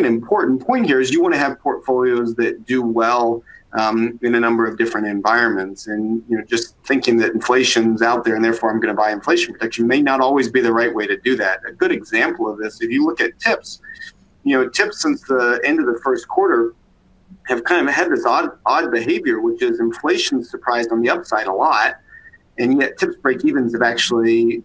an important point here is you want to have portfolios that do well in a number of different environments. And just thinking that inflation's out there and therefore I'm going to buy inflation protection may not always be the right way to do that. A good example of this, if you look at TIPS, TIPS since the end of the first quarter have kind of had this odd behavior, which is inflation surprised on the upside a lot, and yet TIPS break-evens have actually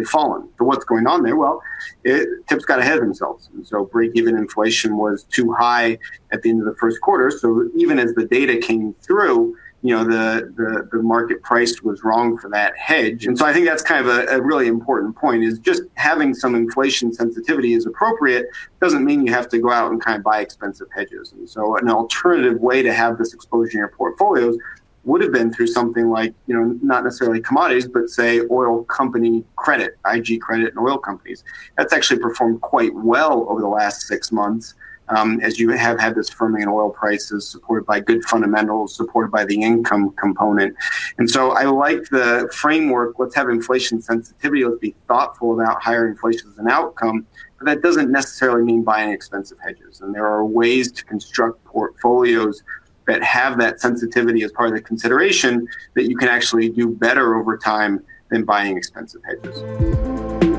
fallen. So what's going on there? Well, TIPS got ahead of themselves. And so break-even inflation was too high at the end of the first quarter. So even as the data came through, the market price was wrong for that hedge. And so I think that's kind of a really important point, is just having some inflation sensitivity is appropriate doesn't mean you have to go out and kind of buy expensive hedges. And so an alternative way to have this exposure in your portfolios would have been through something like, not necessarily commodities, but say oil company credit, IG credit and oil companies. That's actually performed quite well over the last 6 months, as you have had this firming in oil prices supported by good fundamentals, supported by the income component. And so I like the framework. Let's have inflation sensitivity. Let's be thoughtful about higher inflation as an outcome. But that doesn't necessarily mean buying expensive hedges. And there are ways to construct portfolios that have that sensitivity as part of the consideration that you can actually do better over time than buying expensive hedges.